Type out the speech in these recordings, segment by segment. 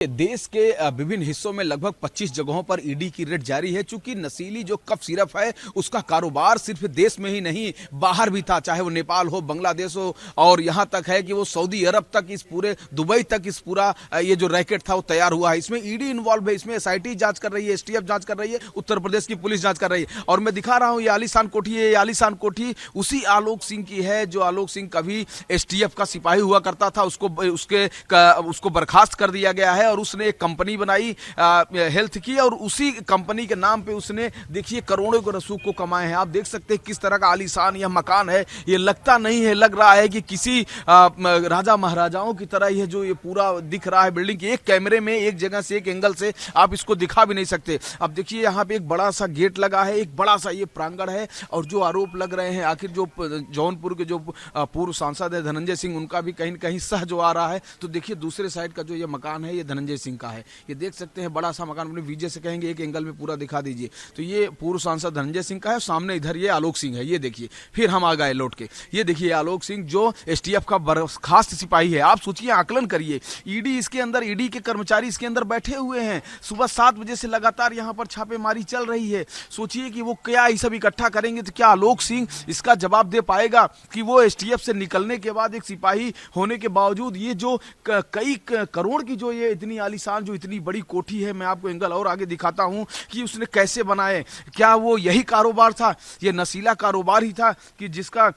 देश के विभिन्न हिस्सों में लगभग 25 जगहों पर ईडी की रेड जारी है। चूंकि नशीली जो कफ सिरप है उसका कारोबार सिर्फ देश में ही नहीं बाहर भी था, चाहे वो नेपाल हो, बांग्लादेश हो, और यहां तक है कि वो सऊदी अरब तक, इस पूरे दुबई तक इस पूरा ये जो रैकेट था वो तैयार हुआ है। इसमें ईडी इन्वॉल्व है, इसमें एसआईटी जांच कर रही है, एसटीएफ जांच कर रही है, उत्तर प्रदेश की पुलिस जांच कर रही है। और मैं दिखा रहा हूँ ये आलीशान कोठी है, ये आलीशान कोठी उसी आलोक सिंह की है जो आलोक सिंह कभी एसटीएफ का सिपाही हुआ करता था। उसको बर्खास्त कर दिया गया है और उसने एक कंपनी बनाई हेल्थ की, और उसी कंपनी के नाम पे उसने देखिए करोड़ों के रसूख को कमाए हैं। आप देख सकते हैं किस तरह का आलीशान यह मकान है। ये लगता नहीं है, लग रहा है कि किसी राजा महाराजाओं की तरह यह जो ये पूरा दिख रहा है बिल्डिंग, एक कैमरे में एक जगह से, एक एंगल से आप इसको दिखा भी नहीं सकते। अब देखिए यहाँ पे एक बड़ा सा गेट लगा है, एक बड़ा सा ये प्रांगण है, और जो आरोप लग रहे हैं, आखिर जो जौनपुर के जो पूर्व सांसद है धनंजय सिंह, उनका भी कहीं न कहीं सह जो आ रहा है। तो देखिए दूसरे साइड का जो ये मकान है ये धनंजय सिंह का है। ये देख सकते हैं बड़ा सा मकान, अपने विजय से कहेंगे एक एंगल में पूरा दिखा दीजिए। तो ये पूर्व सांसद धनंजय सिंह का है, सामने इधर ये आलोक सिंह है। ये देखिए फिर हम आ गए लौट के, ये देखिए आलोक सिंह जो एसटीएफ का बर्खास्त सिपाही है। आप सोचिए, आकलन करिए, ईडी इसके अंदर, ईडी के कर्मचारी इसके अंदर बैठे हुए हैं। सुबह 7 बजे से लगातार यहाँ पर छापेमारी चल रही है। सोचिए कि वो क्या ये सब इकट्ठा करेंगे, तो क्या आलोक सिंह इसका जवाब दे पाएगा कि वो एसटीएफ से निकलने के बाद एक सिपाही होने के बावजूद ये जो कई करोड़ की जो ये इतनी आलीशान जो इतनी बड़ी कोठी है, मैं आपको एंगल और आगे दिखाता हूं कि उसने कैसे बनाए। क्या वो यही कारोबार था, ये नशीला कारोबार ही था कि जिसका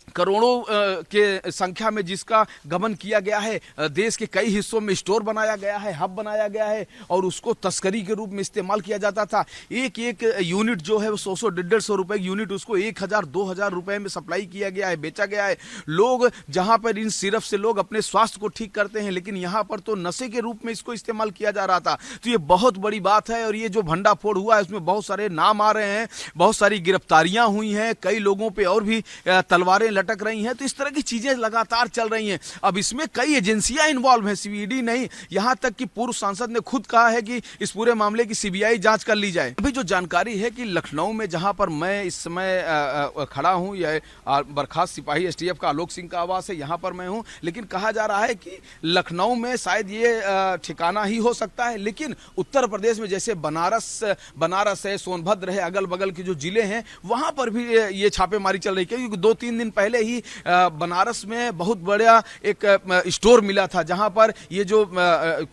करोड़ों के संख्या में जिसका गबन किया गया है। देश के कई हिस्सों में स्टोर बनाया गया है, हब बनाया गया है, और उसको तस्करी के रूप में इस्तेमाल किया जाता था। एक एक यूनिट जो है वो 100 150 रुपए की यूनिट, उसको 1000 2000 रुपए में सप्लाई किया गया है, बेचा गया है। लोग जहां पर इन सिरप से लोग अपने स्वास्थ्य को ठीक करते हैं, लेकिन यहां पर तो नशे के रूप में इसको इस्तेमाल किया जा रहा था। तो ये बहुत बड़ी बात है, और ये जो भंडाफोड़ हुआ है उसमें बहुत सारे नाम आ रहे हैं, बहुत सारी गिरफ्तारियां हुई हैं, कई लोगों पर और भी तलवारें लटक रही हैं। तो इस तरह की चीजें लगातार चल रही हैं। अब इसमें कई एजेंसियां इन्वॉल्व हैं, सीबीआई नहीं, यहां तक कि पूर्व सांसद ने खुद कहा है कि इस पूरे मामले की सीबीआई जांच कर ली जाए। अभी जो जानकारी है कि लखनऊ में जहां पर मैं इस समय खड़ा हूं, यह बर्खास्त सिपाही एसटीएफ का आलोक सिंह का आवास है, यहां पर मैं हूं। लेकिन कहा जा रहा है कि लखनऊ में शायद ये ठिकाना ही हो सकता है, लेकिन उत्तर प्रदेश में जैसे बनारस है, सोनभद्र है, अगल बगल के जो जिले हैं वहां पर भी ये छापेमारी चल रही है। क्योंकि 2-3 दिन पहले ही बनारस में बहुत बड़ा एक स्टोर मिला था जहां पर ये जो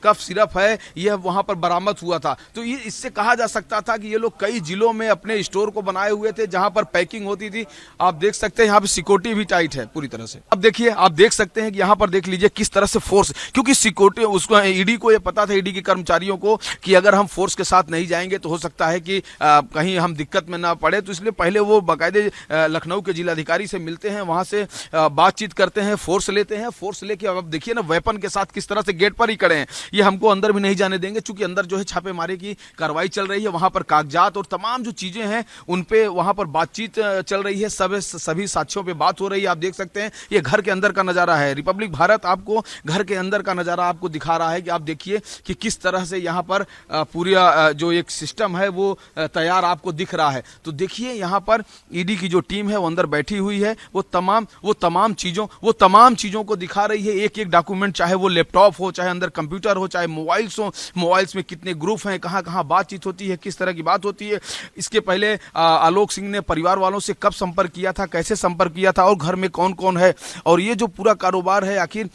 कफ सिरप है यह वहां पर बरामद हुआ था। तो ये इससे कहा जा सकता था कि ये लोग कई जिलों में अपने स्टोर को बनाए हुए थे जहां पर पैकिंग होती थी। आप देख सकते हैं यहाँ पे सिक्योरिटी भी टाइट है पूरी तरह से। अब देखिए, आप देख सकते हैं कि यहाँ पर देख लीजिए किस तरह से फोर्स, क्योंकि सिक्योरिटी उसको ईडी को ये पता था, ईडी के कर्मचारियों को, कि अगर हम फोर्स के साथ नहीं जाएंगे तो हो सकता है कि कहीं हम दिक्कत में ना पड़े। तो इसलिए पहले वो बाकायदे लखनऊ के जिलाधिकारी से मिलते हैं, वहां से बातचीत करते हैं, फोर्स लेते हैं। फोर्स लेके अब देखिए ना वेपन के साथ किस तरह से गेट पर ही खड़े हैं। ये हमको अंदर भी नहीं जाने देंगे, क्योंकि अंदर जो है छापेमारी की कार्रवाई चल रही है। वहां पर कागजात और तमाम जो चीजें हैं उन पे वहां पर बातचीत चल रही है, सभी साक्ष्यों पे बात हो रही है। आप देख सकते हैं ये घर के अंदर का नजारा है। रिपब्लिक भारत आपको घर के अंदर का नजारा आपको दिखा रहा है कि आप देखिए कि किस तरह से यहाँ पर पूरा जो एक सिस्टम है वो तैयार आपको दिख रहा है। तो देखिए यहाँ पर ईडी की जो टीम है वो अंदर बैठी हुई है, वो तमाम चीजों को दिखा रही है। एक एक डॉक्यूमेंट, चाहे वो लैपटॉप हो, चाहे अंदर कंप्यूटर हो, चाहे मोबाइल्स हो, मोबाइल्स में कितने ग्रुप हैं, कहां बातचीत होती है, किस तरह की बात होती है। इसके पहले आलोक सिंह ने परिवार वालों से कब संपर्क किया था, कैसे संपर्क किया था, और घर में कौन कौन है, और ये जो पूरा कारोबार है, आखिर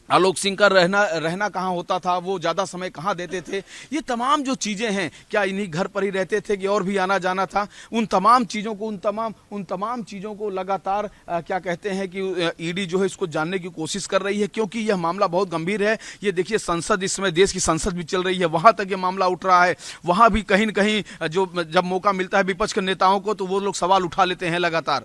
आलोक सिंह का रहना कहाँ होता था, वो ज़्यादा समय कहाँ देते थे, ये तमाम जो चीज़ें हैं, क्या इन्हीं घर पर ही रहते थे कि और भी आना जाना था, उन तमाम चीज़ों को लगातार क्या कहते हैं कि ईडी जो है इसको जानने की कोशिश कर रही है। क्योंकि यह मामला बहुत गंभीर है। ये देखिए संसद, इस समय देश की संसद भी चल रही है, वहाँ तक ये मामला उठ रहा है। वहाँ भी कहीं न कहीं जब मौका मिलता है विपक्ष के नेताओं को, तो वो लोग सवाल उठा लेते हैं लगातार।